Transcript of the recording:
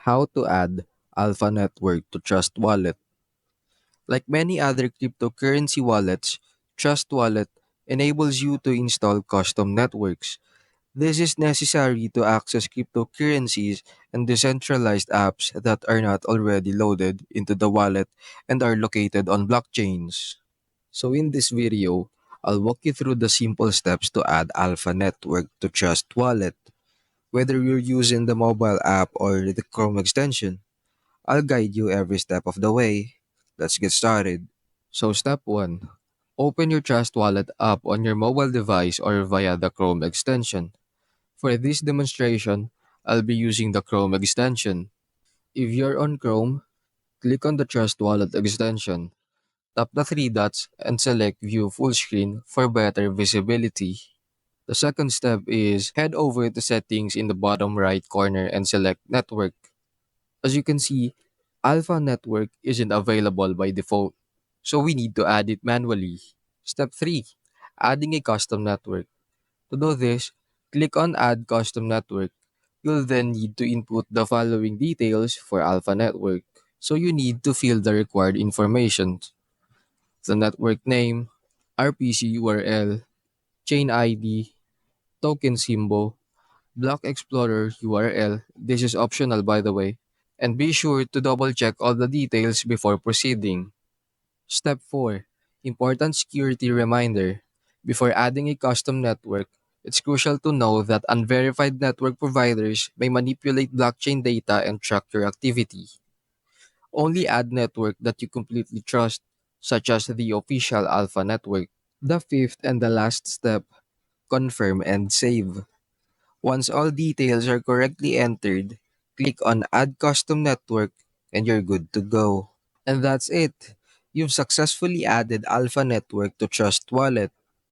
How to add Alpha Network to Trust Wallet. Like many other cryptocurrency wallets, Trust Wallet enables you to install custom networks. This is necessary to access cryptocurrencies and decentralized apps that are not already loaded into the wallet and are located on blockchains. So in this video, I'll walk you through the simple steps to add Alpha Network to Trust Wallet. Whether you're using the mobile app or the Chrome extension, I'll guide you every step of the way. Let's get started. So step 1. Open your Trust Wallet app on your mobile device or via the Chrome extension. For this demonstration, I'll be using the Chrome extension. If you're on Chrome, click on the Trust Wallet extension. Tap the three dots and select View Full Screen for better visibility. The second step is head over to Settings in the bottom right corner and select Network. As you can see, Alpha Network isn't available by default, so we need to add it manually. Step 3. Adding a custom network. To do this, click on Add Custom Network. You'll then need to input the following details for Alpha Network. So you need to fill the required information: the network name, RPC URL, chain ID, token symbol, Block Explorer URL. This is optional, by the way. And be sure to double check all the details before proceeding. Step 4. Important security reminder. Before adding a custom network, it's crucial to know that unverified network providers may manipulate blockchain data and track your activity. Only add network that you completely trust, such as the official Alpha network. The fifth and the last step: confirm and save. Once all details are correctly entered, click on Add Custom Network and you're good to go. And that's it. You've successfully added Alpha Network to Trust Wallet.